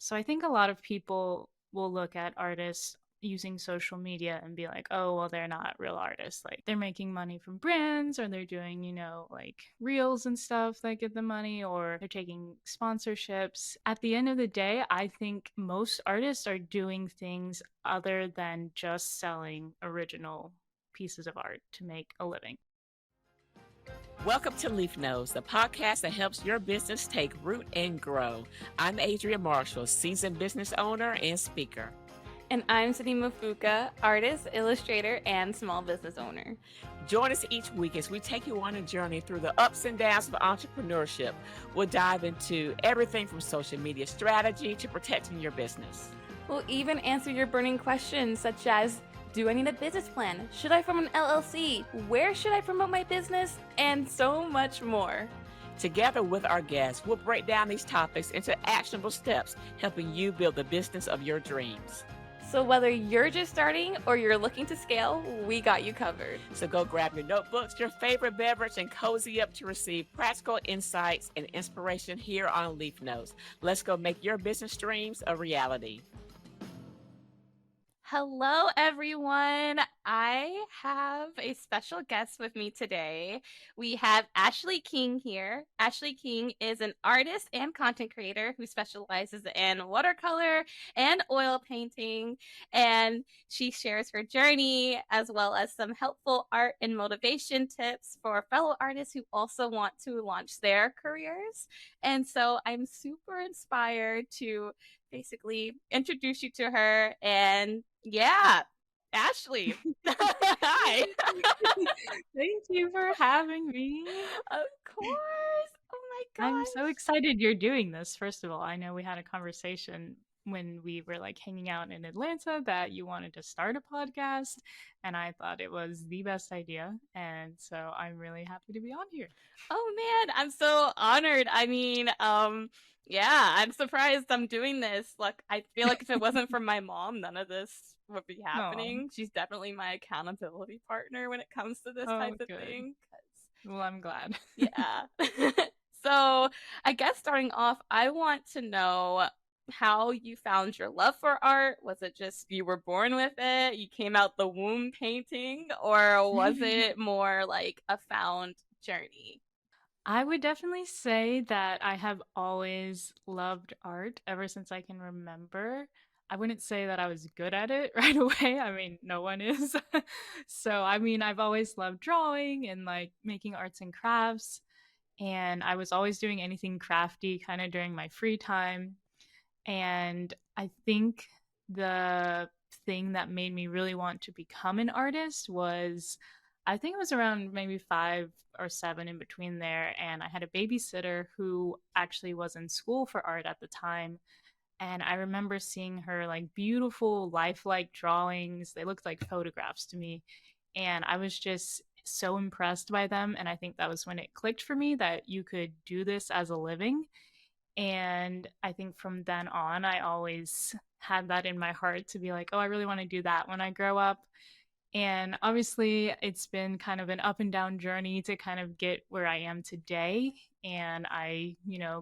So I think a lot of people will look at artists using social media and be like, oh, well, they're not real artists. Like they're making money from brands or they're doing, like reels and stuff that get the money or they're taking sponsorships. At the end of the day, I think most artists are doing things other than just selling original pieces of art to make a living. Welcome to Leaf Notes, the podcast that helps your business take root and grow. I'm Adria Marshall, seasoned business owner and speaker. And I'm Sydney Mafuka, artist, illustrator, and small business owner. Join us each week as we take you on a journey through the ups and downs of entrepreneurship. We'll dive into everything from social media strategy to protecting your business. We'll even answer your burning questions such as, do I need a business plan? Should I form an LLC? Where should I promote my business? And so much more. Together with our guests, we'll break down these topics into actionable steps, helping you build the business of your dreams. So whether you're just starting or you're looking to scale, we got you covered. So go grab your notebooks, your favorite beverage, and cozy up to receive practical insights and inspiration here on Leaf Notes. Let's go make your business dreams a reality. Hello, everyone. I have a special guest with me today. We have Ashleigh King here. Ashleigh King is an artist and content creator who specializes in watercolor and oil painting, and she shares her journey as well as some helpful art and motivation tips for fellow artists who also want to launch their careers. And so I'm super inspired to basically introduce you to her. And yeah, Ashleigh. Hi. Thank you for having me. Of course. Oh my I'm gosh. so excited you're doing this. First of all, I know we had a conversation when we were like hanging out in Atlanta that you wanted to start a podcast, and I thought it was the best idea. And so I'm really happy to be on here. Oh man, I'm so honored. I mean, yeah, I'm surprised I'm doing this. Like, I feel like if it wasn't for my mom, none of this would be Oh, happening. She's definitely my accountability partner when it comes to this oh, type of good. thing. Well, I'm glad. Yeah. So, I guess starting off, I want to know how you found your love for art. Was it just you were born with it? You came out the womb painting, or was it more like a found journey? I would definitely say that I have always loved art ever since I can remember. I wouldn't say that I was good at it right away. I mean, no one is. So, I mean, I've always loved drawing and like making arts and crafts. And I was always doing anything crafty kind of during my free time. And I think the thing that made me really want to become an artist was I think it was around maybe 5 or 7 in between there. And I had a babysitter who actually was in school for art at the time. And I remember seeing her like beautiful, lifelike drawings. They looked like photographs to me. And I was just so impressed by them. And I think that was when it clicked for me that you could do this as a living. And I think from then on, I always had that in my heart to be like, oh, I really want to do that when I grow up. And obviously, it's been kind of an up and down journey to kind of get where I am today. And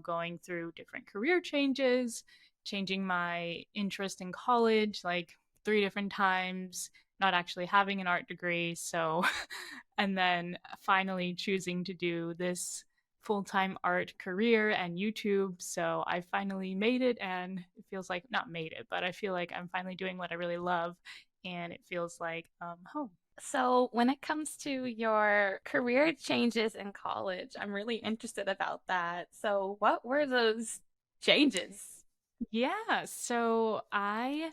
going through different career changes, changing my interest in college like 3 different times, not actually having an art degree. So, and then finally choosing to do this full-time art career and YouTube. So I finally made it, and it feels like not made it, but I feel like I'm finally doing what I really love, and it feels like home. So, when it comes to your career changes in college, I'm really interested about that. So, what were those changes? Yeah, so I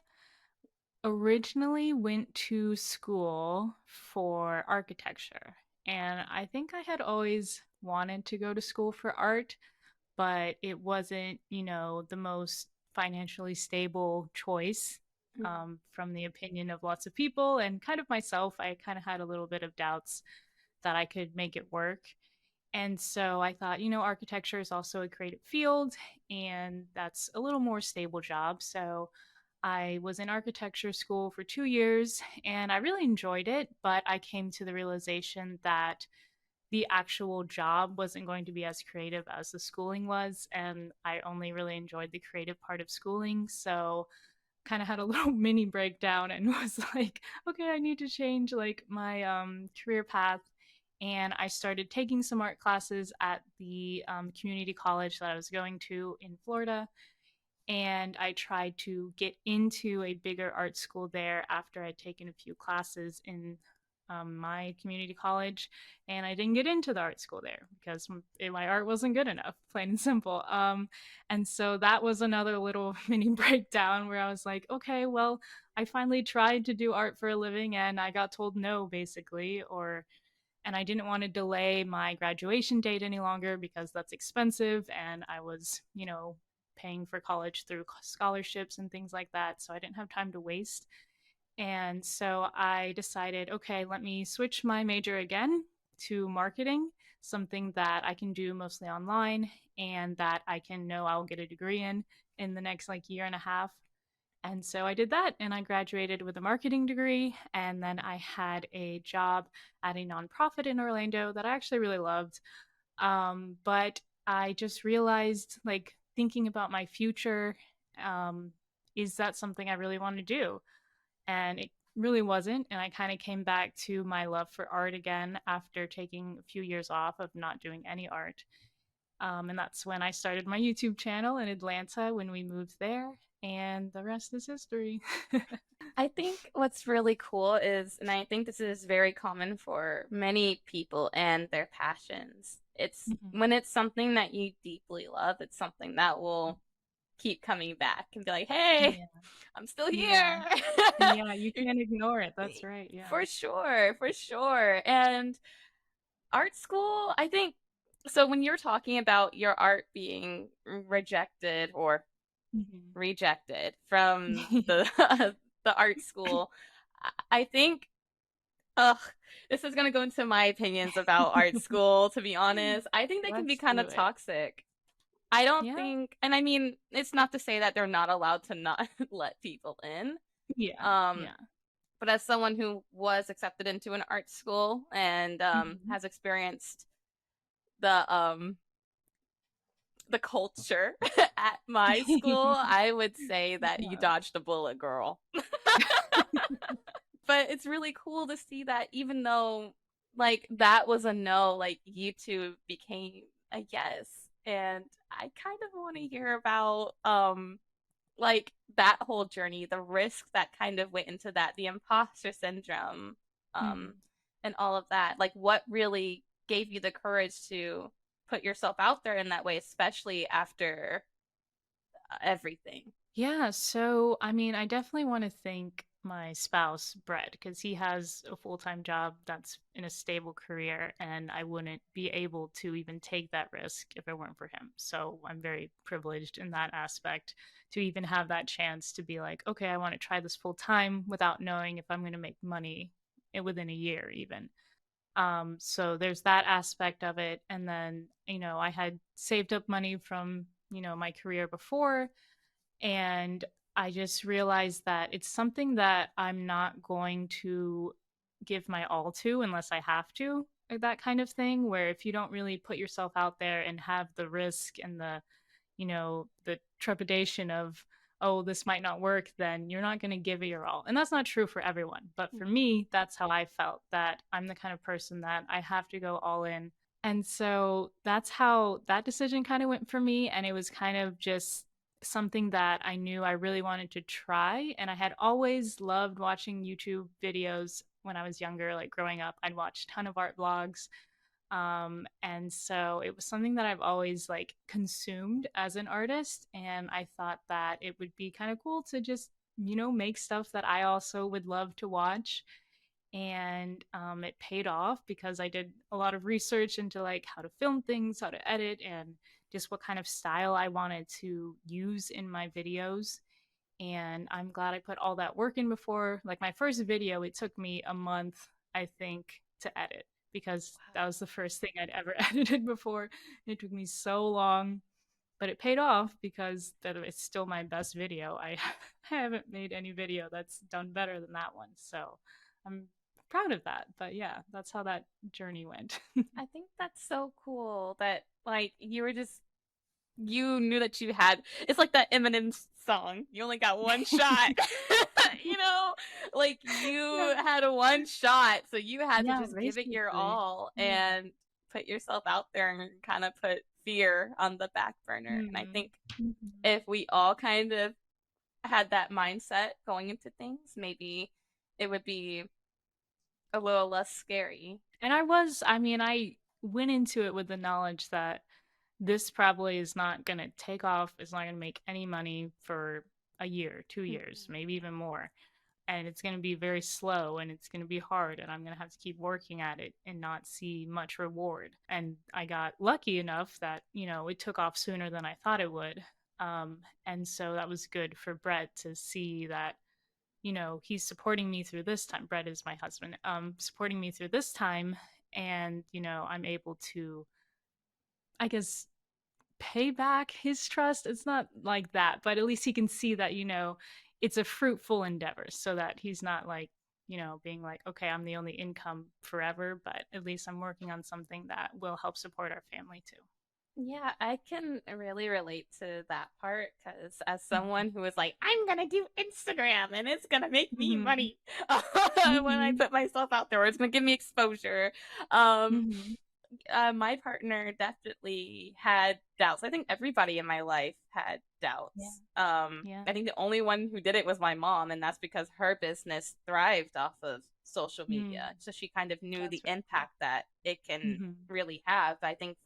originally went to school for architecture, and I think I had always wanted to go to school for art, but it wasn't, the most financially stable choice, from the opinion of lots of people and kind of myself. I kind of had a little bit of doubts that I could make it work. And so I thought, architecture is also a creative field and that's a little more stable job. So I was in architecture school for 2 years and I really enjoyed it, but I came to the realization that the actual job wasn't going to be as creative as the schooling was, and I only really enjoyed the creative part of schooling. So kind of had a little mini breakdown and was like, okay, I need to change like my career path. And I started taking some art classes at the community college that I was going to in Florida. And I tried to get into a bigger art school there after I'd taken a few classes in my community college, and I didn't get into the art school there because my art wasn't good enough, plain and simple. And so that was another little mini breakdown where I was like, okay, well, I finally tried to do art for a living and I got told no, basically, or and I didn't want to delay my graduation date any longer because that's expensive and I was, paying for college through scholarships and things like that, so I didn't have time to waste. And so I decided, okay, let me switch my major again to marketing, something that I can do mostly online and that I can know I'll get a degree in the next like year and a half. And so I did that and I graduated with a marketing degree. And then I had a job at a nonprofit in Orlando that I actually really loved. But I just realized, like, thinking about my future, um, is that something I really want to do? And it really wasn't. And I kind of came back to my love for art again after taking a few years off of not doing any art. And that's when I started my YouTube channel in Atlanta when we moved there. And the rest is history. I think what's really cool is, and I think this is very common for many people and their passions, it's Mhm. when it's something that you deeply love, it's something that will keep coming back and be like, hey, Yeah. I'm still Yeah. here. Yeah. You can't ignore it. That's right. Yeah. For sure, for sure. And art school, I think so. When you're talking about your art being rejected or Mhm. rejected from the the art school, I think, ugh, this is gonna go into my opinions about art school, to be honest. I think they can be Let's kind do of it. toxic. I don't Yeah. think, and I mean, it's not to say that they're not allowed to not let people in. Yeah. Um, Yeah. but as someone who was accepted into an art school and Mhm. has experienced the the culture at my school, I would say that you Yeah. dodged a bullet, girl. But it's really cool to see that even though like that was a no, like YouTube became a yes. And I kind of want to hear about like that whole journey, the risks that kind of went into that, the imposter syndrome, um, Mhm. and all of that. Like what really gave you the courage to put yourself out there in that way, especially after everything. Yeah, so I mean, I definitely want to thank my spouse, Brett, because he has a full-time job that's in a stable career, and I wouldn't be able to even take that risk if it weren't for him. So I'm very privileged in that aspect to even have that chance to be like, okay, I want to try this full time without knowing if I'm going to make money within a year, even. So there's that aspect of it. And then, I had saved up money from, my career before, and I just realized that it's something that I'm not going to give my all to unless I have to, like that kind of thing, where if you don't really put yourself out there and have the risk and the trepidation of, oh, this might not work, then you're not going to give it your all. And that's not true for everyone. But for me, that's how I felt, that I'm the kind of person that I have to go all in. And so that's how that decision kind of went for me. And it was kind of just something that I knew I really wanted to try. And I had always loved watching YouTube videos when I was younger, like growing up. I'd watch a ton of art vlogs. And so it was something that I've always like consumed as an artist. And I thought that it would be kind of cool to just, make stuff that I also would love to watch. And it paid off because I did a lot of research into like how to film things, how to edit, and just what kind of style I wanted to use in my videos. And I'm glad I put all that work in before. Like my first video, it took me a month, I think, to edit because that was the first thing I'd ever edited before. It took me so long, but it paid off because that it's still my best video. I haven't made any video that's done better than that one. So I'm proud of that. But yeah, that's how that journey went. I think that's so cool that like you were just you knew that you had it's like that Eminem song. You only got one shot. you know, like you Yeah. had a one shot, so you had to Yeah, just give it your basically. all Yeah. and put yourself out there and kind of put fear on the back burner. And I Mm-hmm. think Mm-hmm. if we all kind of had that mindset going into things, maybe it would be a little less scary. And I mean, I went into it with the knowledge that this probably is not going to take off, it's not going to make any money for a year, 2 years, maybe even more. And it's going to be very slow and it's going to be hard. And I'm going to have to keep working at it and not see much reward. And I got lucky enough that, it took off sooner than I thought it would. And so that was good for Brett to see that he's supporting me through this time. Brett is my husband, supporting me through this time. And, I'm able to, I guess, pay back his trust. It's not like that, but at least he can see that, it's a fruitful endeavor so that he's not like, being like, okay, I'm the only income forever, but at least I'm working on something that will help support our family too. Yeah, I can really relate to that part because as Mm-hmm. someone who was like, I'm gonna do Instagram and it's gonna make me Mm-hmm. money when I Mm-hmm. put myself out there, or it's gonna give me exposure. Um, Mm-hmm. my partner definitely had doubts. I think everybody in my life had Yeah. doubts. Yeah. I think the only one who did it was my mom, and that's because her business thrived off of social Mm. media. So she kind of knew the That's really cool. impact that it can Mm-hmm. really have. I think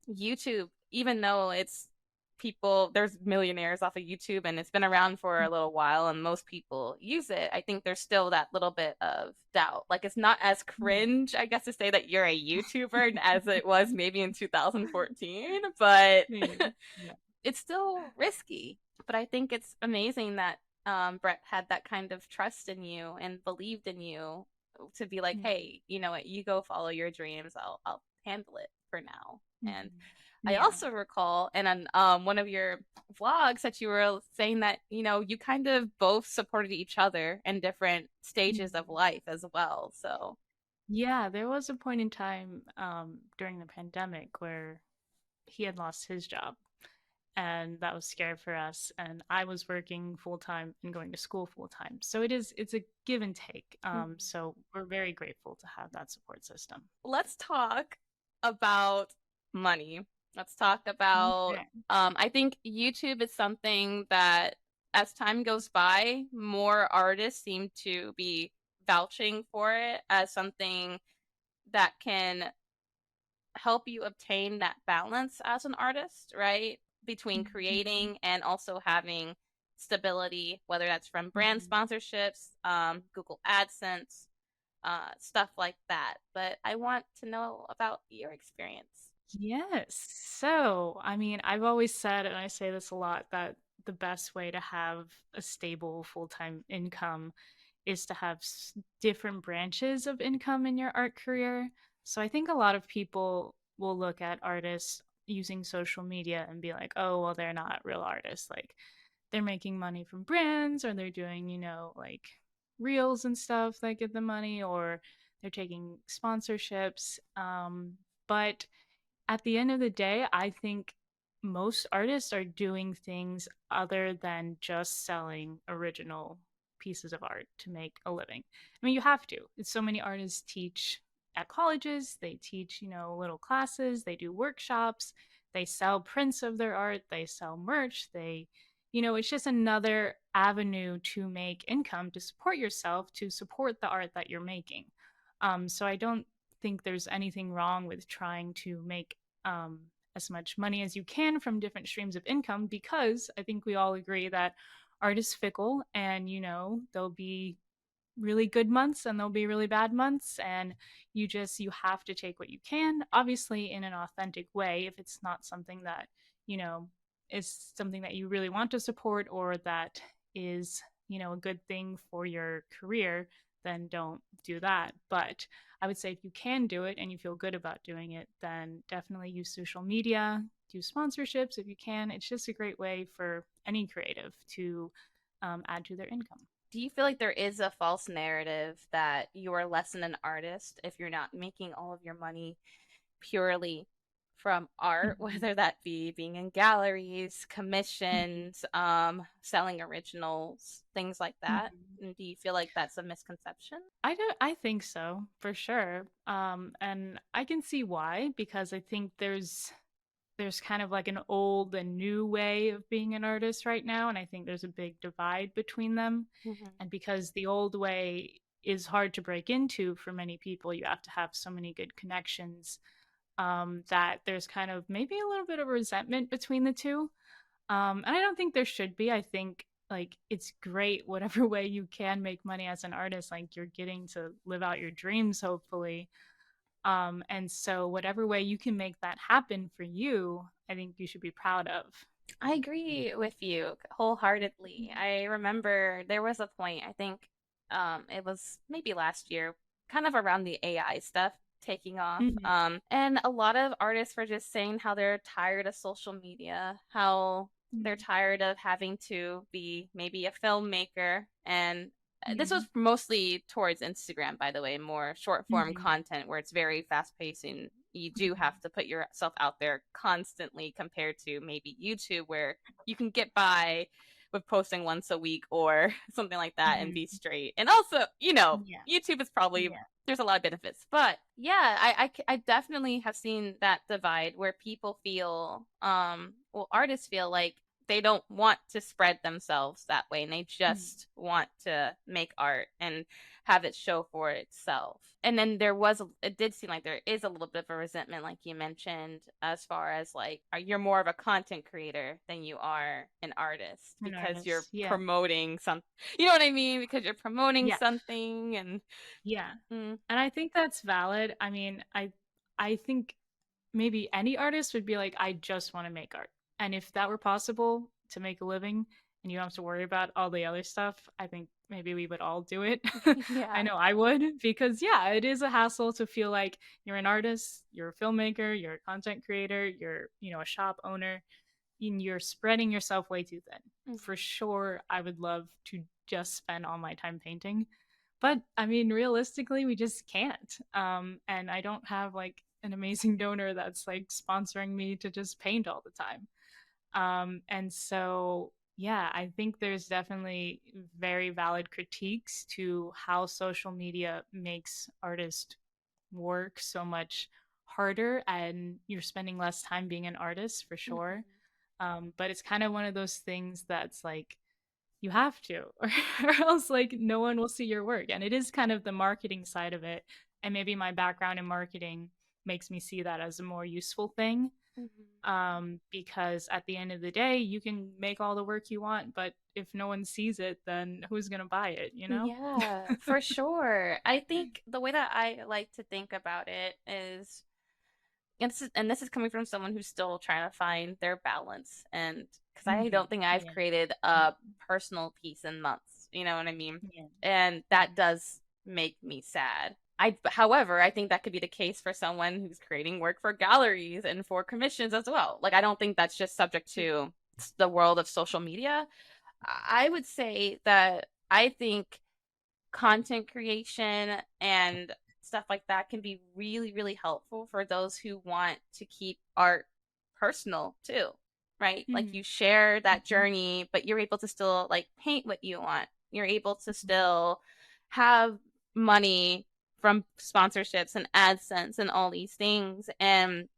YouTube, even though it's people, there's millionaires off of YouTube and it's been around for a little while and most people use it, I think there's still that little bit of doubt. Like it's not as Yeah. cringe, I guess, to say that you're a YouTuber as it was maybe in 2014, but Yeah. Yeah. it's still risky. But I think it's amazing that Brett had that kind of trust in you and believed in you to be like, Yeah. hey, you know what, you go follow your dreams. I'll handle it for now. And Mm-hmm. I Yeah. also recall in one of your vlogs that you were saying that, you know, you kind of both supported each other in different stages of Mm-hmm. life as well. So, Yeah, there was a point in time during the pandemic where he had lost his job, and that was scary for us. And I was working full time and going to school full time, so it's a give and take. mhm. So we're very grateful to have that support system. Let's talk about money. Let's talk about, Okay. I think YouTube is something that as time goes by, more artists seem to be vouching for it as something that can help you obtain that balance as an artist, right? Between Mm-hmm. creating and also having stability, whether that's from brand Mm-hmm. sponsorships, Google AdSense, stuff like that. But I want to know about your experience. Yes. So, I mean, I've always said, and I say this a lot, that the best way to have a stable full-time income is to have different branches of income in your art career. So I think a lot of people will look at artists using social media and be like, oh, well, they're not real artists. Like, they're making money from brands, or they're doing, like reels and stuff that get the money, or they're taking sponsorships. But at the end of the day, I think most artists are doing things other than just selling original pieces of art to make a living. I mean, you have to. It's so many artists teach at colleges, they teach, little classes, they do workshops, they sell prints of their art, they sell merch, it's just another avenue to make income to support yourself, to support the art that you're making. So I don't think there's anything wrong with trying to make um, as much money as you can from different streams of income, because I think we all agree that art is fickle, and there'll be really good months and there'll be really bad months, and you have to take what you can, obviously in an authentic way. If it's not something that you know is something that you really want to support, or that is a good thing for your career, then don't do that. But I would say if you can do it and you feel good about doing it, then definitely use social media, do sponsorships if you can. It's just a great way for any creative to add to their income. Do you feel like there is a false narrative that you are less than an artist if you're not making all of your money purely from art, Mhm. whether that be being in galleries, commissions, selling originals, things like that? Mhm. And do you feel like that's a misconception? I think so, for sure. And I can see why, because I think there's kind of like an old and new way of being an artist right now, and I think there's a big divide between them. Mm-hmm. And because the old way is hard to break into for many people, you have to have so many good connections, that there's kind of maybe a little bit of resentment between the two. And I don't think there should be. I think like it's great whatever way you can make money as an artist. Like you're getting to live out your dreams, hopefully. And so whatever way you can make that happen for you, I think you should be proud of. I agree with you wholeheartedly. I remember there was a point, I think it was maybe last year, kind of around the AI stuff taking off. Mhm. And a lot of artists were just saying how they're tired of social media, how they're Mhm. tired of having to be maybe a filmmaker. And this was Mhm. mostly towards Instagram, by the way, more short form Mhm. content where it's very fast paced and you do Mhm. have to put yourself out there constantly compared to maybe YouTube where you can get by with posting once a week or something like that and be Mhm. straight. And also, Yeah. YouTube is probably Yeah. there's a lot of benefits. But yeah, I definitely have seen that divide where people feel well, artists feel like they don't want to spread themselves that way and they Mhm. just want to make art and have it show for itself. And then it did seem like there is a little bit of a resentment, like you mentioned, as far as like, you're more of a content creator than you are an artist An because you're artist. Yeah. promoting some, you know what I mean? Because you're promoting Yeah. something and, Yeah. mm, And I think that's valid. I mean, I think maybe any artist would be like, I just want to make art. And if that were possible to make a living and you don't have to worry about all the other stuff, I think maybe we would all do it. I yeah. know I would, because yeah, it is a hassle to feel like you're an artist, you're a filmmaker, you're a content creator, you're, a shop owner, and you're spreading yourself way too thin. For Mhm. sure, I would love to just spend all my time painting, but I mean, realistically, we just can't. And I don't have like an amazing donor that's like sponsoring me to just paint all the time. And so, yeah, I think there's definitely very valid critiques to how social media makes artist work so much harder, and you're spending less time being an artist for sure. Mhm. But it's kind of one of those things that's like, you have to, or else like no one will see your work. And it is kind of the marketing side of it. And maybe my background in marketing makes me see that as a more useful thing. Mhm. Because at the end of the day, you can make all the work you want, but if no one sees it, then who's gonna buy it, you know? Yeah, for sure. I think the way that I like to think about it is, and this is coming from someone who's still trying to find their balance, and because I Hmm. don't think I've Yeah. created Yeah. a personal piece in months, you know what I mean? Yeah. And that does make me sad. However, I think that could be the case for someone who's creating work for galleries and for commissions as well. Like, I don't think that's just subject to the world of social media. I would say that I think content creation and stuff like that can be really, really helpful for those who want to keep art personal too, right? Like Hmm. you share that Hmm. journey, but you're able to still like paint what you want. You're able to still have money from sponsorships and AdSense and all these things. And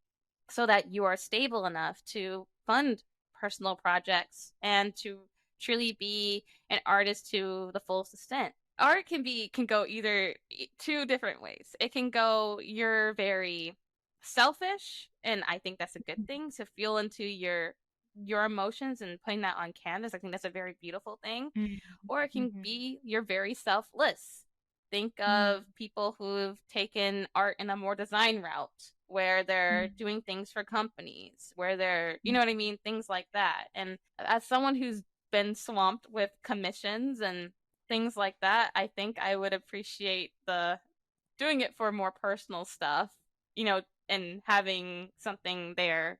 so that you are stable enough to fund personal projects and to truly be an artist to the fullest extent. Art can go either two different ways. It can go you're very selfish, and I think that's a good thing to feel into your emotions and putting that on canvas. I think that's a very beautiful thing. Hmm. Or it can Hmm. be you're very selfless. Think of Hmm. people who've taken art in a more design route where they're Hmm. doing things for companies, where they're, you know what I Hmm. mean? Things like that. And as someone who's been swamped with commissions and things like that, I think I would appreciate the doing it for more personal stuff, and having something there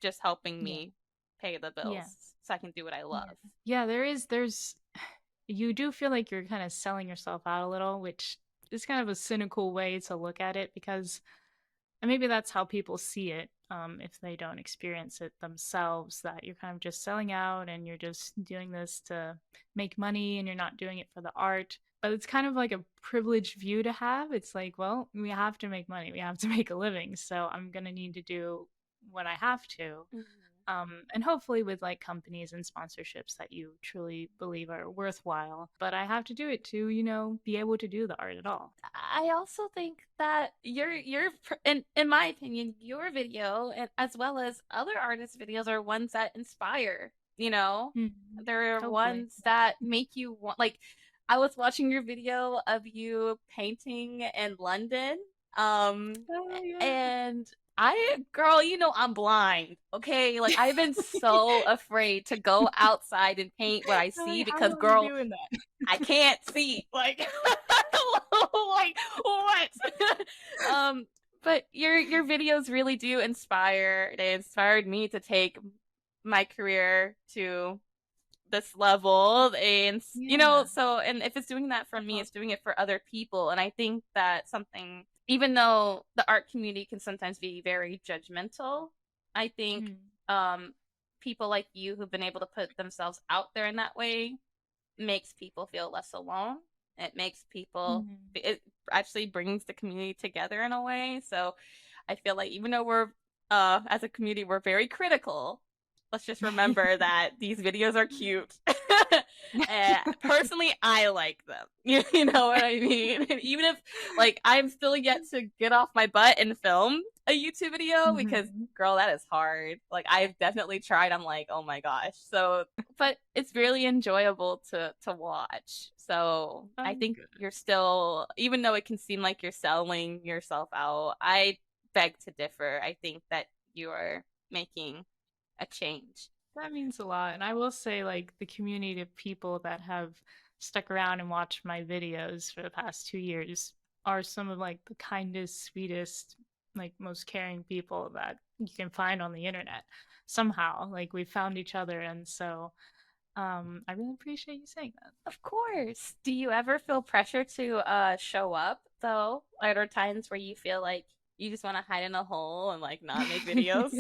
just helping Yeah. me pay the Yeah. bills so I can do what I Yeah. love. Yeah, there's you do feel like you're kind of selling yourself out a little, which is kind of a cynical way to look at it because and maybe that's how people see it, if they don't experience it themselves, that you're kind of just selling out and you're just doing this to make money and you're not doing it for the art. But it's kind of like a privileged view to have. It's like, well, we have to make money, we have to make a living. So I'm going to need to do what I have to. Mhm. And hopefully with like companies and sponsorships that you truly believe are worthwhile. But I have to do it to, be able to do the art at all. I also think that in my opinion, your video and as well as other artists' videos are ones that inspire, you know? Mhm. They're Hopefully. ones that make you want like I was watching your video of you painting in London. Oh yeah. And girl, I'm blind. Okay. Like, I've been so afraid to go outside and paint what I see Like, because, how are you girl, doing that? I can't see. Like, like what? um, but your videos really do inspire. They inspired me to take my career to this level, and Yeah. so and if it's doing that for That's me, it's awesome. doing it for other people. And I think that something, even though the art community can sometimes be very judgmental, I think Mm. um people like you who've been able to put themselves out there in that way makes people feel less alone. It makes people, Mhm. it actually brings the community together in a way. So I feel like even though we're, as a community, we're very critical, let's just remember that these videos are cute. And personally, I like them. You know what I mean? And even if, like, I'm still yet to get off my butt and film a YouTube video because, Mhm. girl, that is hard. Like, I've definitely tried. I'm like, oh my gosh. So but it's really enjoyable to watch. So I I'm think good. you're still, even though it can seem like you're selling yourself out, I beg to differ. I think that you are making a change. That means a lot. And I will say, like, the community of people that have stuck around and watched my videos for the past 2 years are some of like the kindest, sweetest, like most caring people that you can find on the internet. Somehow, like we found each other, and so I really appreciate you saying that. Of course. Do you ever feel pressure to show up though? Are there times where you feel like you just want to hide in a hole and like not make videos?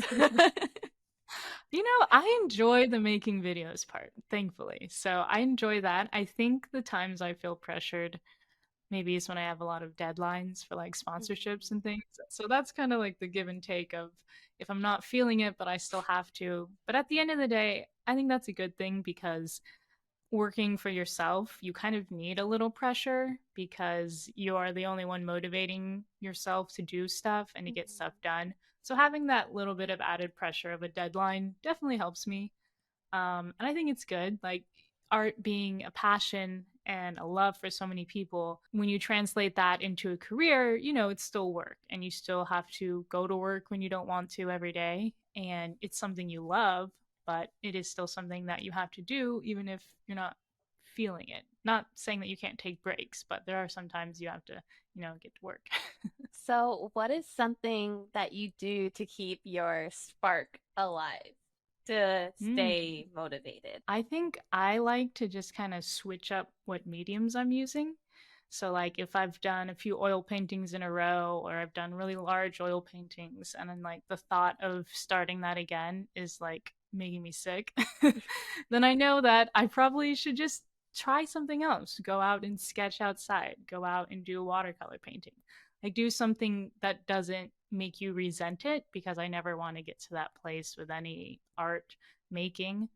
I enjoy the making videos part, thankfully. So I enjoy that. I think the times I feel pressured maybe is when I have a lot of deadlines for like sponsorships Mhm. and things. So that's kind of like the give and take of if I'm not feeling it, but I still have to. But at the end of the day, I think that's a good thing because working for yourself, you kind of need a little pressure because you are the only one motivating yourself to do stuff and to get stuff Mhm. done. So having that little bit of added pressure of a deadline definitely helps me. And I think it's good. Like art being a passion and a love for so many people, when you translate that into a career, it's still work and you still have to go to work when you don't want to every day. And it's something you love, but it is still something that you have to do, even if you're not feeling it. Not saying that you can't take breaks, but there are some times you have to, get to work. So, what is something that you do to keep your spark alive, to Mm. stay motivated? I think I like to just kind of switch up what mediums I'm using. So, like, if I've done a few oil paintings in a row, or I've done really large oil paintings, and then, like, the thought of starting that again is like making me sick, then I know that I probably should just try something else. Go out and sketch outside, go out and do watercolor painting. Like, do something that doesn't make you resent it because I never want to get to that place with any art making.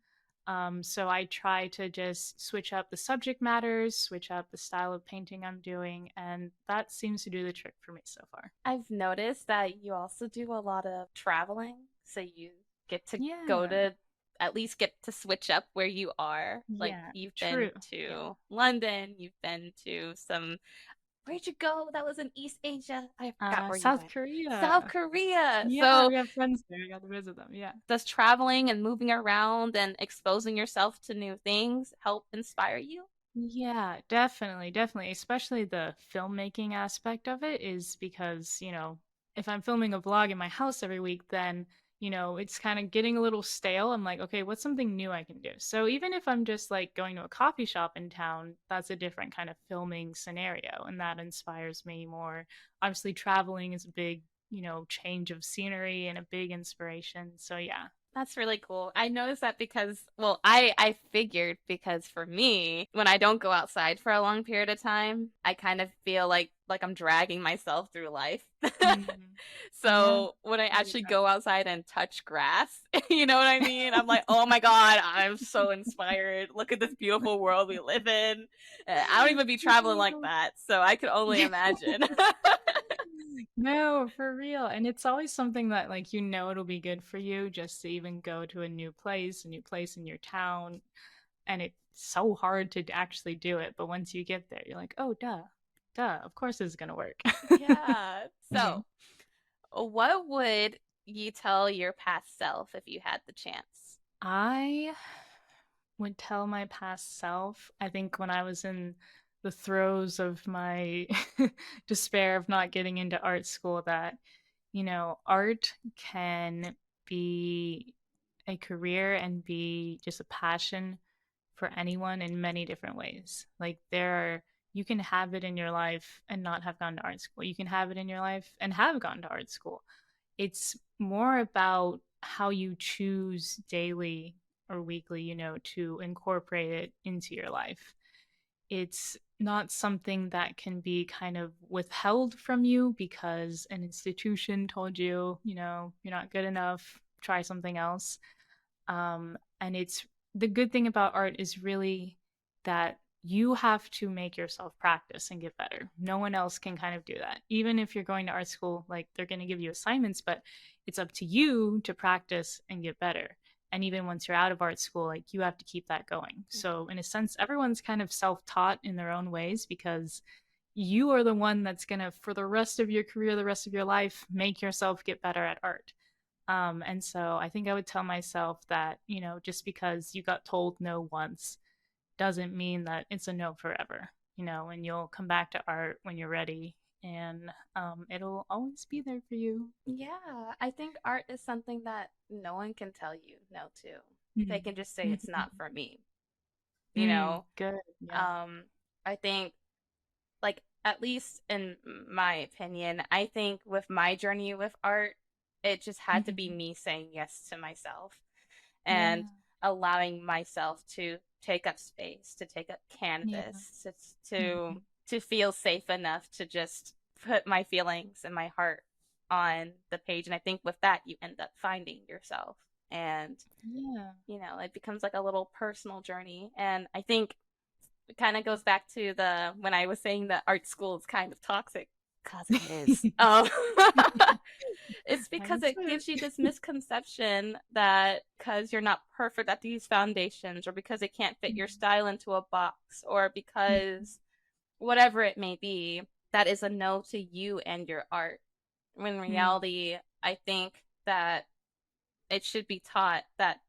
So I try to just switch up the subject matters, switch up the style of painting I'm doing, and that seems to do the trick for me so far. I've noticed that you also do a lot of traveling, so you get to go Yeah, to at least get to switch up where you are. Like yeah, you've true. been Yeah. to London, you've been to some, where'd you go? That was in East Asia. I forgot where you South went. South Korea. Korea. Yeah, So we have friends there. I got to visit them. Yeah. does traveling and moving around and exposing yourself to new things help inspire you? Yeah, definitely, definitely. Especially the filmmaking aspect of it is because, if I'm filming a vlog in my house every week, then, it's kind of getting a little stale. I'm like, okay, what's something new I can do? So even if I'm just like going to a coffee shop in town, that's a different kind of filming scenario, and that inspires me more. Obviously, traveling is a big, change of scenery and a big inspiration. So yeah. That's really cool. I noticed that because, well, I figured because for me, when I don't go outside for a long period of time, I kind of feel like I'm dragging myself through life. Mm, yeah. So when I I get actually that. go outside and touch grass, you know what I mean? I'm like, oh my God, I'm so inspired. Look at this beautiful world we live in. I don't even be traveling like that, so I could only imagine. No, for real. And it's always something that like it'll be good for you just to even go to a new place in your town. And it's so hard to actually do it. But once you get there, you're like, oh, duh, of course this is gonna work. Yeah. Mhm. So, what would you tell your past self if you had the chance? I would tell my past self, I think when I was in the throes of my despair of not getting into art school, that, art can be a career and be just a passion for anyone in many different ways. Like you can have it in your life and not have gone to art school. You can have it in your life and have gone to art school. It's more about how you choose daily or weekly, to incorporate it into your life. It's not something that can be kind of withheld from you because an institution told you, you're not good enough, try something else. And it's the good thing about art is really that you have to make yourself practice and get better. No one else can kind of do that. Even if you're going to art school, like they're going to give you assignments, but it's up to you to practice and get better. And even once you're out of art school, like you have to keep that going. So, in a sense, everyone's kind of self taught in their own ways because you are the one that's going to, for the rest of your career, the rest of your life, make yourself get better at art. And so I think I would tell myself that, just because you got told no once doesn't mean that it's a no forever, and you'll come back to art when you're ready, and it'll always be there for you. Yeah, I think art is something that no one can tell you no to. They Mm-hmm. can just say it's not for me, you Mm, know? good. Yeah. Um, I think, like, at least in my opinion, I think with my journey with art, it just had to be Mm-hmm. me saying yes to myself and Yeah. allowing myself to take up space, to take up Yeah. canvas, Mm-hmm. to feel safe enough to just put my feelings and my heart on the page. And I think with that, you end up finding yourself. And, Yeah. it becomes like a little personal journey. And I think it kind of goes back to the when I was saying that art school is kind of toxic, because it is. It's because That's it it. gives you this misconception that because you're not perfect at these foundations, or because it can't fit your style into a box, or because whatever it may be, that is a no to you and your art. When in Mm-hmm. reality, I think that it should be taught that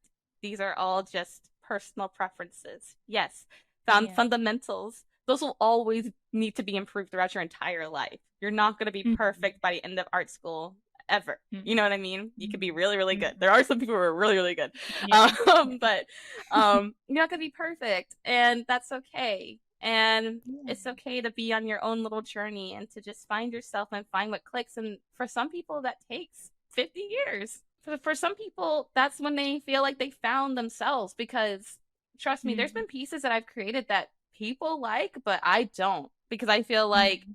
these are all just personal preferences. Yes, found Yeah. fundamentals. Those will always need to be improved throughout your entire life. You're not going to be Mm-hmm. perfect by the end of art school ever. You know what I mean? You could be Mm-hmm. really, really good. Mm-hmm. There are some people who are really, really good, Yeah. Yeah. but you're not going to be perfect, and that's okay. And Yeah. it's okay to be on your own little journey and to just find yourself and find what clicks. And for some people, that takes 50 years. For some people, that's when they feel like they found themselves, because trust me, there's Mm-hmm. been pieces that I've created that people like, but I don't, because I feel like Mm-hmm.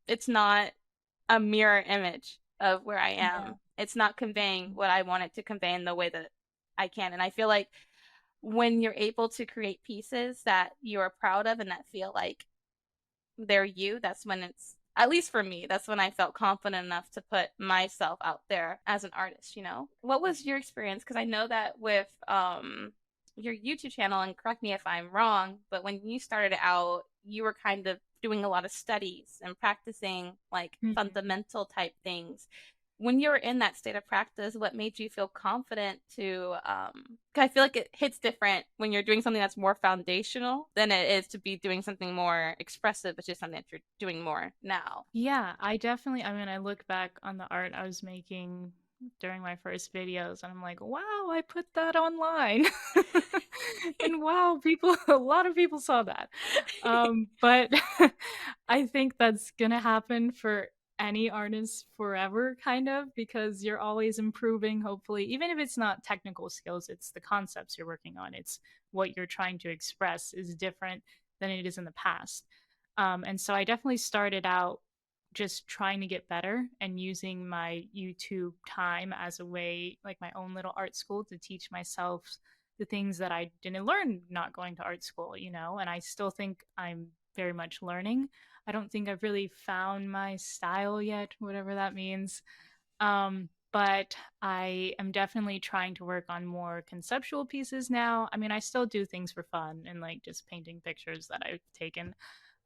it's not a mirror image of where I Yeah. am. It's not conveying what I want it to convey in the way that I can. And I feel like when you're able to create pieces that you're proud of and that feel like they're you, that's when it's, at least for me, that's when I felt confident enough to put myself out there as an artist. What was your experience? Because I know that with your YouTube channel, and correct me if I'm wrong, but when you started out, you were kind of doing a lot of studies and practicing like Mm-hmm. fundamental type things. When you were in that state of practice, what made you feel confident to 'cause I feel like it hits different when you're doing something that's more foundational than it is to be doing something more expressive, which is something that you're doing more now. Yeah, I definitely, I mean, I look back on the art I was making during my first videos, and I'm like, wow, I put that online. And wow, people, a lot of people saw that. But I think that's gonna happen for any artist forever, kind of, because you're always improving, hopefully. Even if it's not technical skills, it's the concepts you're working on. It's what you're trying to express is different than it is in the past. And so I definitely started out just trying to get better and using my YouTube time as a way, like my own little art school, to teach myself the things that I didn't learn not going to art school, you know? And I still think I'm very much learning. I don't think I've really found my style yet, whatever that means. But I am definitely trying to work on more conceptual pieces now. I mean, I still do things for fun and like just painting pictures that I've taken.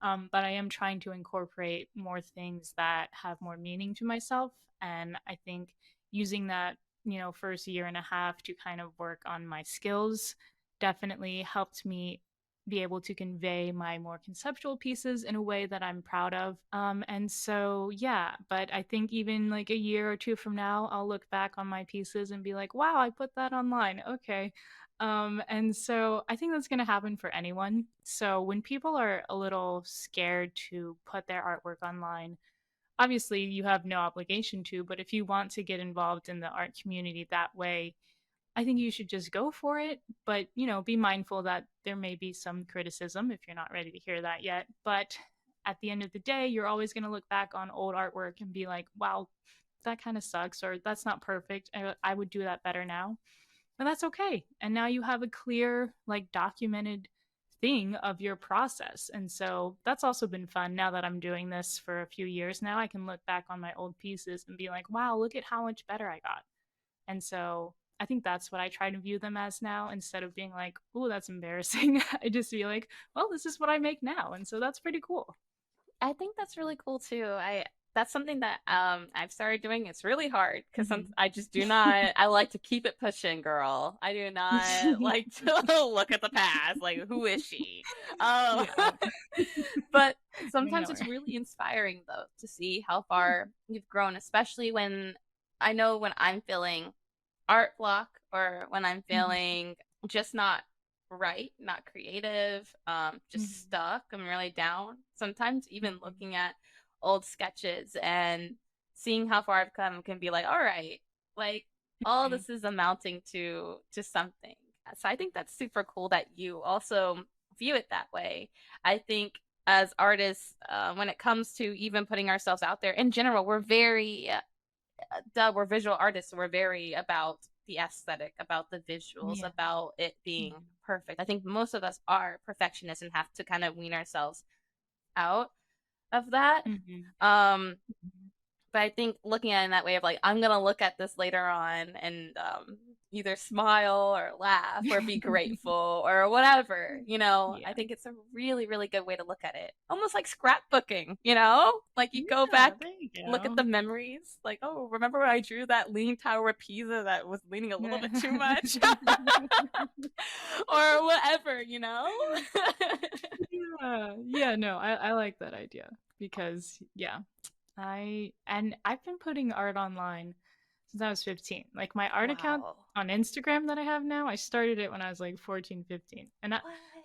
But I am trying to incorporate more things that have more meaning to myself. And I think using that, first year and a half to kind of work on my skills definitely helped me be able to convey my more conceptual pieces in a way that I'm proud of. And so, yeah, but I think even like a year or two from now, I'll look back on my pieces and be like, wow, I put that online. Okay. And so I think that's going to happen for anyone. So when people are a little scared to put their artwork online, obviously you have no obligation to, but if you want to get involved in the art community that way, I think you should just go for it, but be mindful that there may be some criticism if you're not ready to hear that yet. But at the end of the day, you're always going to look back on old artwork and be like, wow, that kind of sucks, or that's not perfect. I would do that better now. And that's okay. And now you have a clear, like, documented thing of your process. And so that's also been fun. Now that I'm doing this for a few years now, I can look back on my old pieces and be like, wow, look at how much better I got. And so I think that's what I try to view them as now, instead of being like, oh, that's embarrassing. I just feel like, well, this is what I make now. And so that's pretty cool. I think that's really cool too. I That's something that I've started doing. It's really hard because Mm-hmm. I just do not. I like to keep it pushing, girl. I do not like to look at the past. Like, who is she? Um, Yeah. but We sometimes know it's her. really inspiring though to see how far you've grown, especially when I know when I'm feeling art block or when I'm Mm-hmm. feeling just not right, not creative, just Mm-hmm. stuck. I'm really down. Sometimes even Mm-hmm. looking at old sketches and seeing how far I've come can be like, all right, like all Mm-hmm. this is amounting to something. So I think that's super cool that you also view it that way. I think as artists, when it comes to even putting ourselves out there in general, we're very we're visual artists, so we're very about the aesthetic, about the visuals, Yeah. about it being Mm-hmm. perfect. I think most of us are perfectionists and have to kind of wean ourselves out of that. Mm-hmm. Um, but I think looking at it in that way of like, I'm gonna look at this later on and either smile or laugh or be grateful or whatever, I Yeah. think it's a really, really good way to look at it. Almost like scrapbooking. Like you go Yeah, back, there you look at go. the memories, like, oh, remember when I drew that leaning tower of Pisa that was leaning a little bit too much? Or whatever. Yeah, yeah, no, I like that idea because yeah, I've been putting art online since I was 15. Like my art account Wow. on Instagram that I have now, I started it when I was like 14, 15. And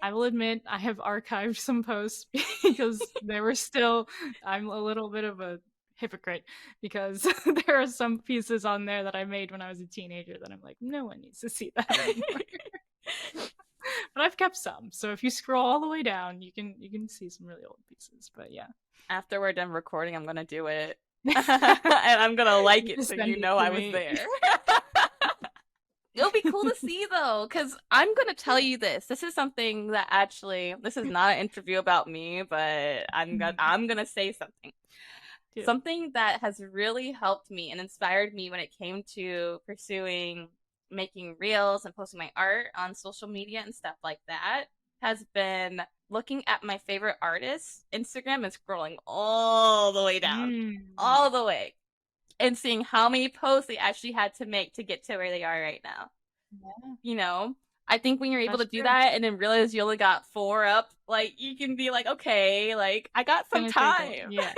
I will What? admit I have archived some posts because they were still, I'm a little bit of a hypocrite because there are some pieces on there that I made when I was a teenager that I'm like, no one needs to see that anymore. But I've kept some. So if you scroll all the way down, you can see some really old pieces. But yeah. After we're done recording, I'm gonna do it. And I'm gonna like it so Just you send it know to I was me. there. It'll be cool to see though, because I'm gonna tell you this. This is something that actually, this is not an interview about me, but I'm gonna say something. Yeah. Something that has really helped me and inspired me when it came to pursuing making reels and posting my art on social media and stuff like that has been looking at my favorite artists' Instagram and scrolling all the way down, Mm. all the way, and seeing how many posts they actually had to make to get to where they are right now. Yeah, You know, I think when you're able to that's do true. that and then realize you only got four up, like you can be like, okay, like I got It's some gonna take a time. yeah.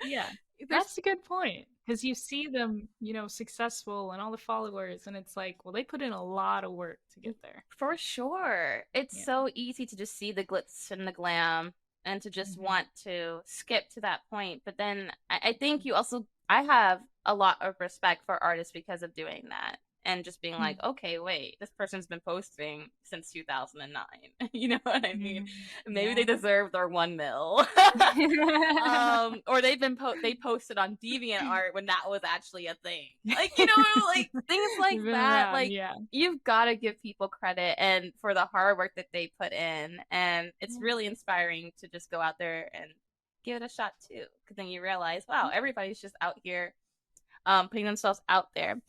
Yeah. There's That's a good point. because you see them, successful and all the followers, and it's like, well, they put in a lot of work to get there. For sure. It's Yeah. so easy to just see the glitz and the glam and to just Hmm. want to skip to that point. But then I think I have a lot of respect for artists because of doing that and just being like, okay, wait, this person's been posting since 2009. You know what I mean? Hmm. Maybe they Yeah. deserve their 1 mil. Or they posted on DeviantArt when that was actually a thing. Like, like things like They've been that. around, Like, yeah. you've got to give people credit and for the hard work that they put in, and it's Yeah. really inspiring to just go out there and give it a shot too, because then you realize, wow, everybody's just out here putting themselves out there.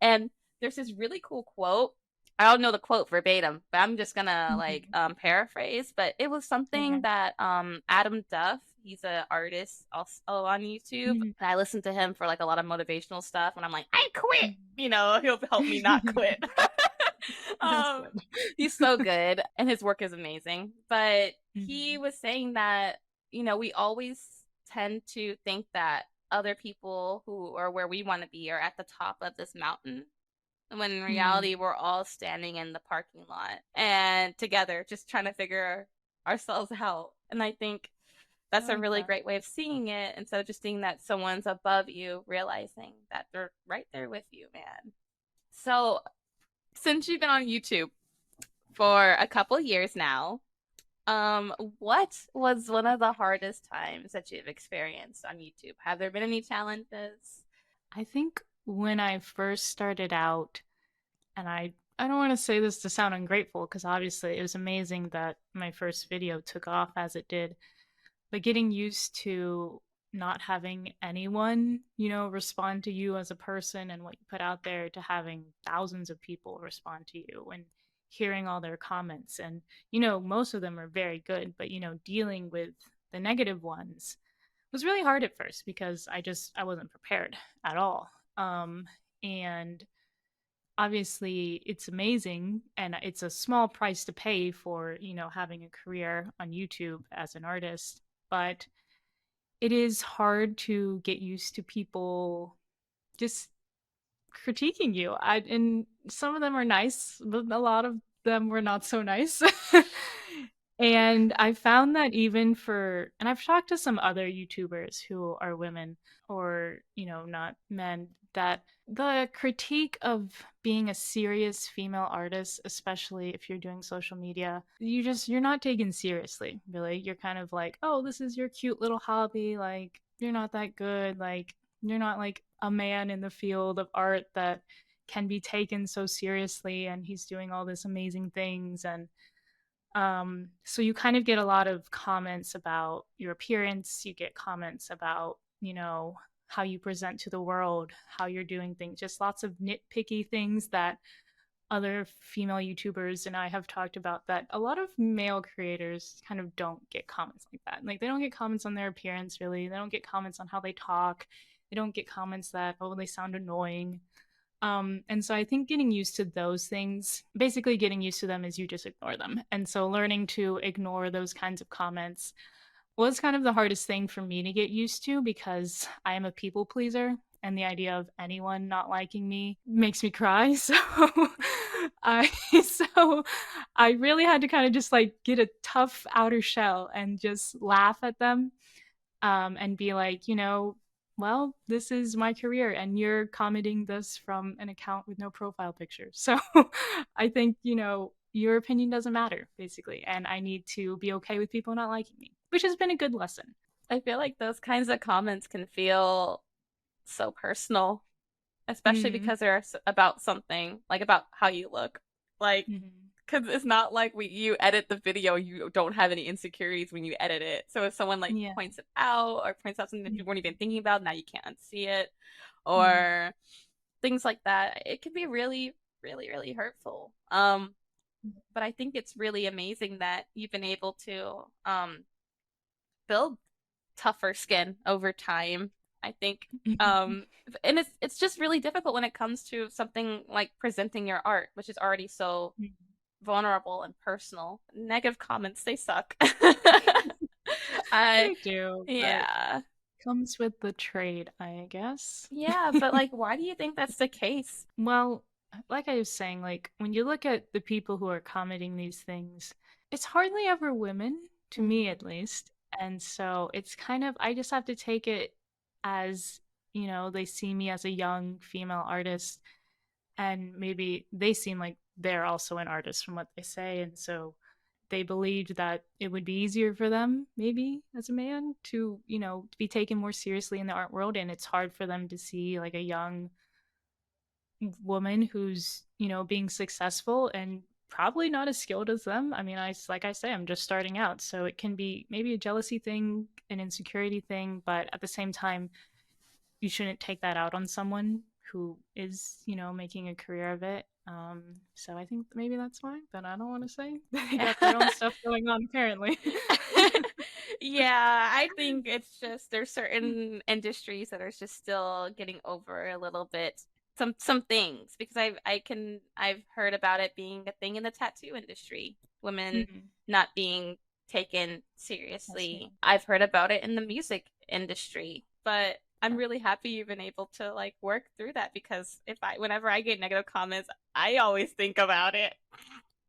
And there's this really cool quote. I don't know the quote verbatim, but I'm just gonna like Mhm. paraphrase. But it was something Okay. that Adam Duff, he's an artist also on YouTube. Mhm. I listen to him for like a lot of motivational stuff, and I'm like, I quit. Mhm. He'll help me not quit. That's um, good. he's so good, and his work is amazing. But he Mhm. was saying that we always tend to think that other people who are where we want to be are at the top of this mountain, when in reality Mm. we're all standing in the parking lot and together just trying to figure ourselves out. And I think I that's a like really that. great way of seeing it, instead of just seeing that someone's above you, realizing that they're right there with you, man. So since you've been on YouTube for a couple years now, what was one of the hardest times that you've experienced on YouTube? Have there been any challenges? I think when I first started out, and I don't want to say this to sound ungrateful because obviously it was amazing that my first video took off as it did, but getting used to not having anyone, respond to you as a person and what you put out there, to having thousands of people respond to you and hearing all their comments. And, most of them are very good, but, dealing with the negative ones was really hard at first because I wasn't prepared at all. And obviously it's amazing and it's a small price to pay for, having a career on YouTube as an artist, but it is hard to get used to people just critiquing you. And some of them are nice, but a lot of them were not so nice. And I found that and I've talked to some other YouTubers who are women or, not men, that the critique of being a serious female artist, especially if you're doing social media, you're not taken seriously, really. You're kind of like, oh, this is your cute little hobby. Like, you're not that good. Like, you're not like a man in the field of art that can be taken so seriously and he's doing all this amazing things. And so you kind of get a lot of comments about your appearance. You get comments about, how you present to the world, how you're doing things, just lots of nitpicky things that other female YouTubers and I have talked about, that a lot of male creators kind of don't get comments like that. Like, they don't get comments on their appearance, really. They don't get comments on how they talk. They don't get comments that, oh, they sound annoying. And so I think getting used to those things, basically getting used to them, is you just ignore them. And so learning to ignore those kinds of comments was kind of the hardest thing for me to get used to because I am a people pleaser and the idea of anyone not liking me makes me cry. I so I really had to kind of just like get a tough outer shell and just laugh at them, and be like, well, this is my career, and you're commenting this from an account with no profile picture. So I think, your opinion doesn't matter, basically. And I need to be okay with people not liking me, which has been a good lesson. I feel like those kinds of comments can feel so personal, especially Mm. because they're about something, like about how you look. Like, Mm-hmm. because it's not like you edit the video, you don't have any insecurities when you edit it. So if someone like Yeah. points it out or points out something that you weren't Mm-hmm. even thinking about, now you can't unsee it, Mm-hmm. or things like that, it can be really, really, really hurtful. But I think it's really amazing that you've been able to build tougher skin over time. I think Mm-hmm. um and it's just really difficult when it comes to something like presenting your art, which is already so vulnerable and personal. Negative comments, they suck. I They do, but Yeah. comes with the trade, I guess. Yeah, but like, why do you think that's the case? Well, like I was saying, like when you look at the people who are commenting these things, it's hardly ever women, to me at Mm-hmm. least. And so it's kind of, I just have to take it as, they see me as a young female artist, and maybe they seem like they're also an artist from what they say. And so they believed that it would be easier for them, maybe as a man, to be taken more seriously in the art world. And it's hard for them to see like a young woman who's being successful and probably not as skilled as them. I mean, like I say, I'm just starting out, so it can be maybe a jealousy thing, an insecurity thing, but at the same time you shouldn't take that out on someone who is making a career of it. So I think maybe that's why, but I don't want to say. They got their own stuff going on apparently. Yeah, I think it's just there's certain industries that are just still getting over a little bit some things because I've heard about it being a thing in the tattoo industry, women Mm, not being taken I see. seriously. I've heard about it in the music industry, but I'm really happy you've been able to like work through that because if I whenever I get negative comments, I always think about it.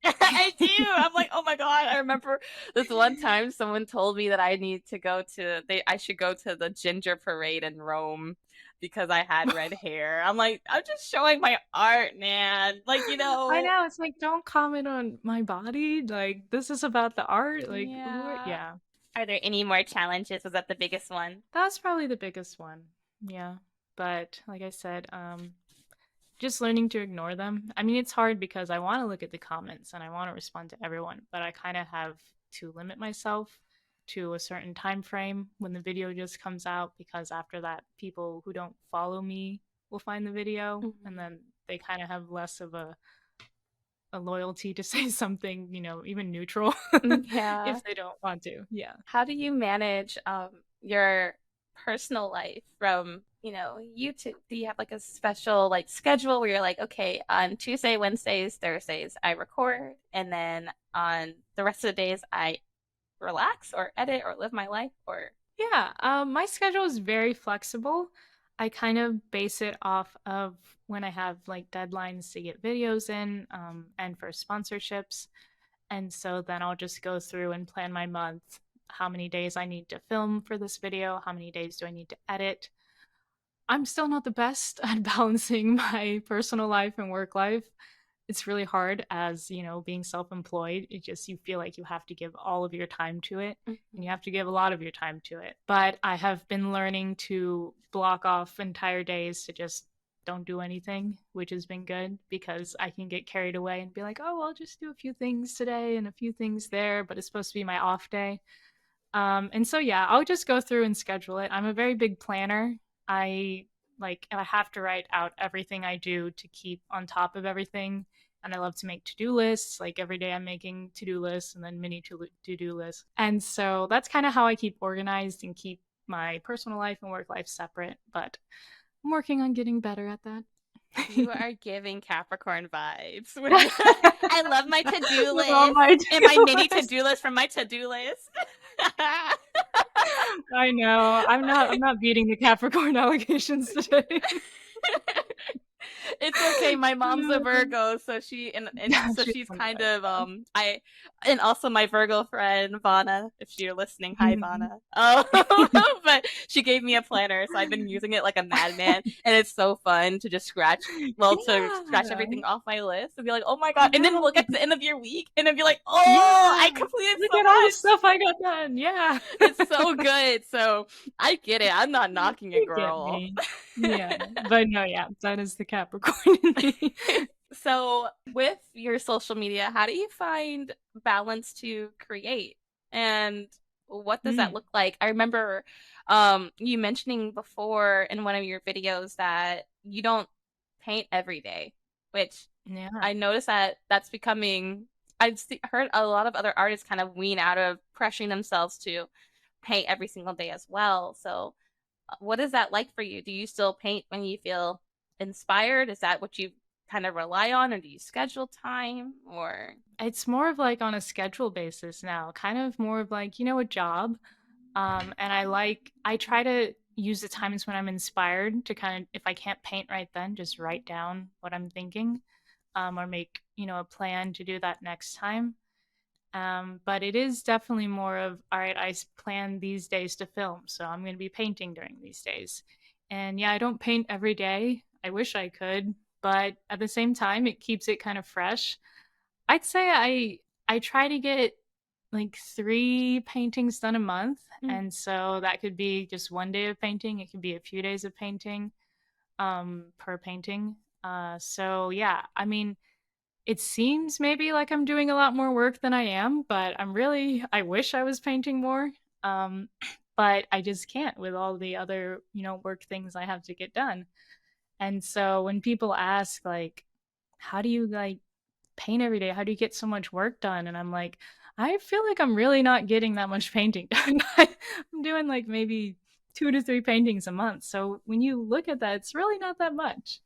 I do. I'm like, oh my God. I remember this one time someone told me that I should go to the ginger parade in Rome because I had red hair. I'm like, I'm just showing my art, man. Like, I know, it's like, don't comment on my body. Like, this is about the art. Like, yeah. yeah. Are there any more challenges? Was that the biggest one? That's probably the biggest one. Yeah. But like I said, just learning to ignore them. I mean, it's hard because I want to look at the comments and I want to respond to everyone, but I kind of have to limit myself to a certain time frame when the video just comes out, because after that, people who don't follow me will find the video, and Mhm. then they kind of have less of a loyalty to say something, even neutral, Yeah. if they don't want to. Yeah. How do you manage your personal life from, YouTube? Do you have like a special like schedule where you're like, okay, on Tuesday, Wednesdays, Thursdays, I record, and then on the rest of the days I relax or edit or live my life or Yeah, my schedule is very flexible. I kind of base it off of when I have like deadlines to get videos in, and for sponsorships. And so then I'll just go through and plan my month, how many days I need to film for this video, how many days do I need to edit. I'm still not the best at balancing my personal life and work life. It's really hard as, being self-employed. It just, you feel like you have to give all of your time to it, and you Mhm. have to give a lot of your time to it. But I have been learning to block off entire days to just don't do anything, which has been good because I can get carried away and be like, oh, I'll just do a few things today and a few things there, but it's supposed to be my off day. And so yeah, I'll just go through and schedule it. I'm a very big planner. I have to write out everything I do to keep on top of everything. And I love to make to-do lists. Like every day I'm making to-do lists and then mini to-do lists. And so that's kind of how I keep organized and keep my personal life and work life separate. But I'm working on getting better at that. You are giving Capricorn vibes. I love my to-do With all list my and my to-do mini lists. to-do list from my to-do list. I know. I'm not beating the Capricorn allegations today. It's okay. My mom's a Virgo, so She's she's on the kind right of path. I and also my Virgo friend Vana, if you're listening, hi Mhm. Vana. Oh, but she gave me a planner, so I've been using it like a madman, and it's so fun to just scratch Yeah, everything off my list and be like, oh my I God, and then know. look at the end of your week and then be like, oh, Yeah, I completed look so at all the much. stuff I got done. Yeah. It's so good. So I get it. I'm not knocking a You get girl. me. Yeah, but no, yeah, that is the Capricorn in me. So, with your social media, how do you find balance to create? And what does that Mm, look like? I remember you mentioning before in one of your videos that you don't paint every day, which yeah. I noticed that that's becoming, heard a lot of other artists kind of wean out of pressuring themselves to paint every single day as well. So, what is that like for you? Do you still paint when you feel inspired? Is that what you kind of rely on, or do you schedule time? Or It's more of like on a schedule basis now, kind of more of like, a job. And I try to, use the times when I'm inspired to kind of, if I can't paint right then, just write down what I'm thinking, or make, a plan to do that next time. But it is definitely more of, all right, plan these days to film, so I'm going to be painting during these days. And yeah, I don't paint every day. I wish I could, but at the same time, it keeps it kind of fresh. I'd say I try to get like 3 paintings done a month, Mm. and so that could be just one day of painting. It could be a few days of painting, per painting. So yeah, I mean, it seems maybe like I'm doing a lot more work than I am, but I wish I was painting more. Um, but I just can't with all the other, work things I have to get done. And so when people ask, like, how do you like paint every day? How do you get so much work done? And I'm like, I feel like I'm really not getting that much painting done. I'm doing like maybe 2 to 3 paintings a month. So when you look at that, it's really not that much.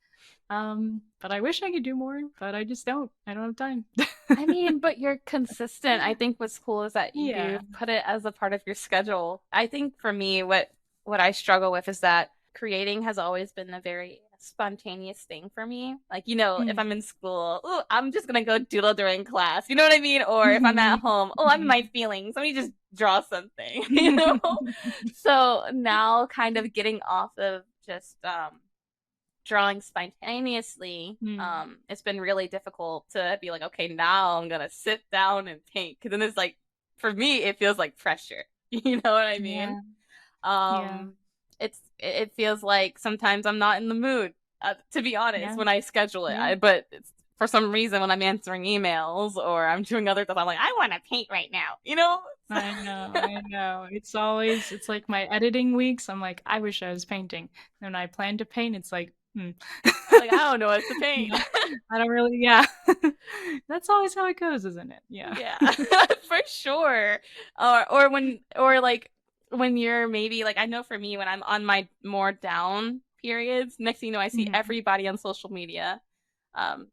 But I wish I could do more, but I just don't. I don't have time. I mean, but you're consistent. I think what's cool is that Yeah. you've put it as a part of your schedule. I think for me, what I struggle with is that creating has always been a very spontaneous thing for me. Like, if I'm in Mm. school, oh, I'm just gonna go doodle during class. You know what I mean? Or if I'm at Mhm. home, oh, I'm in my Mhm. feelings. Let me just draw something, you know? So now kind of getting off of just drawing spontaneously, Mm. it's been really difficult to be like, okay, now I'm gonna sit down and paint. Because then it's like, for me, it feels like pressure. You know what I mean? Yeah. Yeah. Um, it feels like sometimes I'm not in the mood, to be honest, Yeah. when I schedule it. Yeah. But for some reason, when I'm answering emails or I'm doing other stuff, I'm like, I want to paint right now, you know? I know, I know. It's like my editing weeks. I'm like, I wish I was painting. And when I plan to paint, it's like, hmm. I'm like, I don't know what to paint. No, I don't really, yeah. That's always how it goes, isn't it? Yeah. Yeah, for sure. Or like when you're maybe like I know for me when I'm on my more down periods, next thing you know, I see Mhm. everybody on social media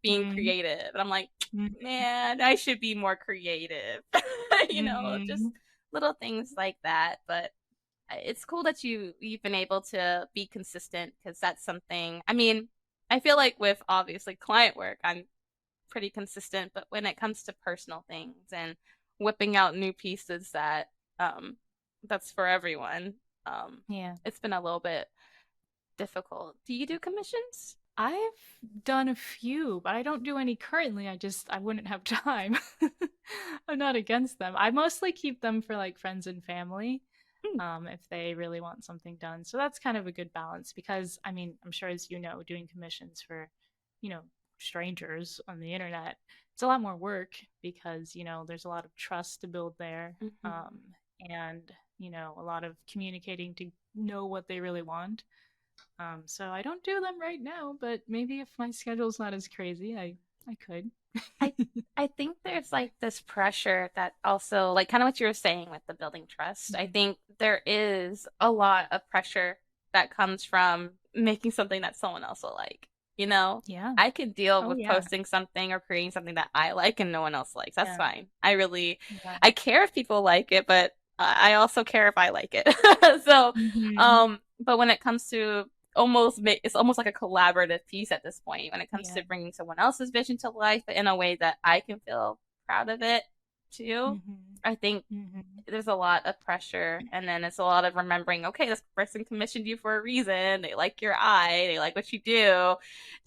being Mhm. creative. And I'm like, Mhm. man, I should be more creative. Just Mhm. little things like that. But it's cool that you've been able to be consistent because that's something. I mean, I feel like with obviously client work, I'm pretty consistent, but when it comes to personal things and whipping out new pieces um that's for everyone, Yeah. it's been a little bit difficult. Do you do commissions? I've done a few, but I don't do any currently. I wouldn't have time. I'm not against them. I mostly keep them for like friends and family, Hmm. if they really want something done. So that's kind of a good balance because, I mean, I'm sure as you know, doing commissions for, you know, strangers on the internet, it's a lot more work because, there's a lot of trust to build there. Mhm. Um, and, a lot of communicating to know what they really want. So I don't do them right now, but maybe if my schedule's not as crazy, I could. I I think there's like this pressure that also like kind of what you were saying with the building trust. I think there is a lot of pressure that comes from making something that someone else will like. You know, Yeah. I can deal Oh with yeah. posting something or creating something that I like and no one else likes. That's Yeah. fine. Yeah. I care if people like it, but I also care if I like it. So, Hmm. but when it comes to it's almost like a collaborative piece at this point when it comes Yeah. to bringing someone else's vision to life, but in a way that I can feel proud of it too. Hmm. I think Hmm. there's a lot of pressure, and then it's a lot of remembering, okay, this person commissioned you for a reason. They like your eye, they like what you do.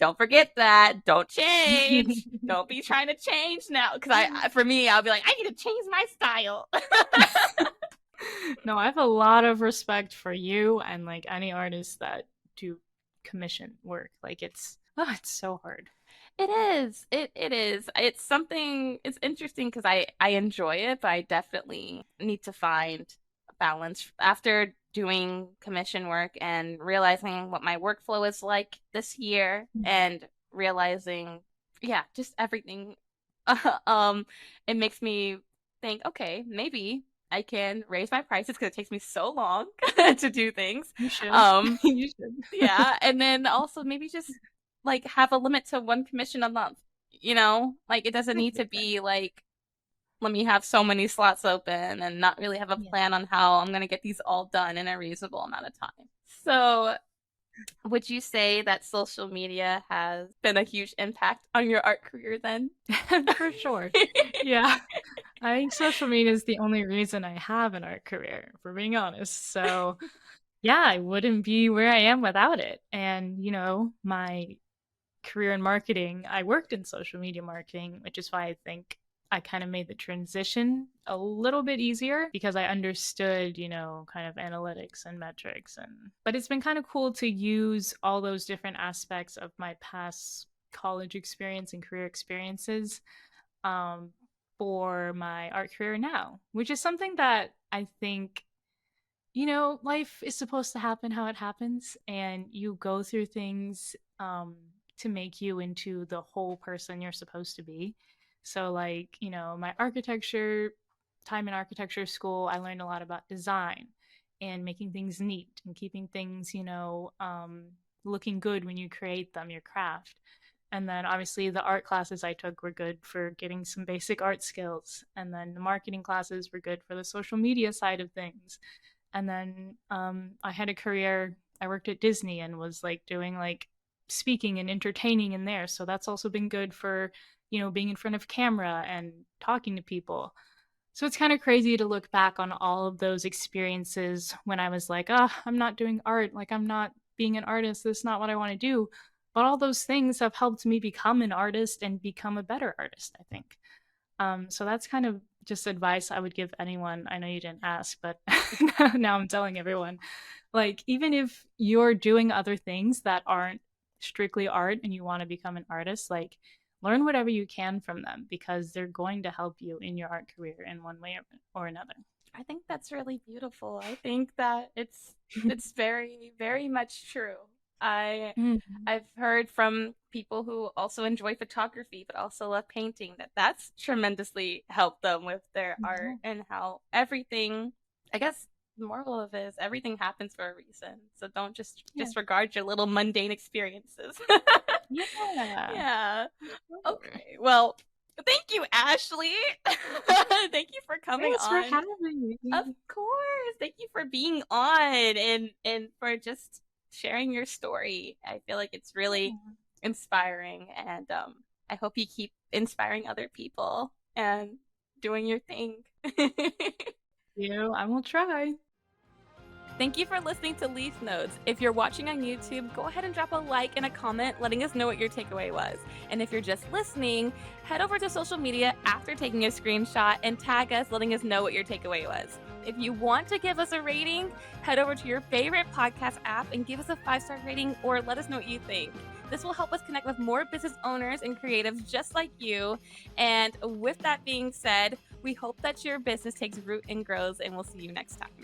Don't forget that. Don't change. Don't be trying to change now. Because for me, I'll be like, I need to change my style. No, I have a lot of respect for you and like any artists that do commission work. Like it's so hard. It is. It is. It's something. It's interesting because I enjoy it, but I definitely need to find a balance after doing commission work and realizing what my workflow is like this year and realizing, yeah, just everything. Um, it makes me think, okay, maybe I can raise my prices because it takes me so long to do things. You should. Um, You should. yeah, and then also maybe just like have a limit to one commission a month. Like it doesn't That's need to good. be like let me have so many slots open and not really have a Yeah. plan on how I'm going to get these all done in a reasonable amount of time. So, would you say that social media has been a huge impact on your art career then? For sure. Yeah. I think social media is the only reason I have an art career, for being honest. So, yeah, I wouldn't be where I am without it. And, my career in marketing, I worked in social media marketing, which is why I think I kind of made the transition a little bit easier because I understood, kind of analytics and metrics but it's been kind of cool to use all those different aspects of my past college experience and career experiences um, for my art career now, which is something that I think life is supposed to happen how it happens, and you go through things to make you into the whole person you're supposed to be. So, like, my architecture time in architecture school, I learned a lot about design and making things neat and keeping things, looking good when you create them, your craft. And then obviously the art classes I took were good for getting some basic art skills. And then the marketing classes were good for the social media side of things. And then I had a career. I worked at Disney and was like doing like speaking and entertaining in there. So that's also been good for, being in front of camera and talking to people. So it's kind of crazy to look back on all of those experiences when I was like, oh, I'm not doing art. Like, I'm not being an artist. This is not what I want to do. But all those things have helped me become an artist and become a better artist, I think. So that's kind of just advice I would give anyone. I know you didn't ask, but now I'm telling everyone. Like, even if you're doing other things that aren't strictly art and you want to become an artist, like, learn whatever you can from them because they're going to help you in your art career in one way or another. I think that's really beautiful. I think that it's very, very much true. I Mhm. I've heard from people who also enjoy photography but also love painting that that's tremendously helped them with their art Yeah. and how everything, I guess the moral of it is everything happens for a reason. So don't just Yeah. disregard your little mundane experiences. Yeah. Yeah. Sure. Okay. Well, thank you, Ashleigh. Thank you for coming Thanks for on. having Of me. course. Thank you for being on and for just sharing your story. I feel like it's really Yeah. inspiring and I hope you keep inspiring other people and doing your thing. I will try. Thank you for listening to Leaf Notes. If you're watching on YouTube, go ahead and drop a like and a comment letting us know what your takeaway was. And if you're just listening, head over to social media after taking a screenshot and tag us letting us know what your takeaway was. If you want to give us a rating, head over to your favorite podcast app and give us a 5-star rating or let us know what you think. This will help us connect with more business owners and creatives just like you. And with that being said, we hope that your business takes root and grows, and we'll see you next time.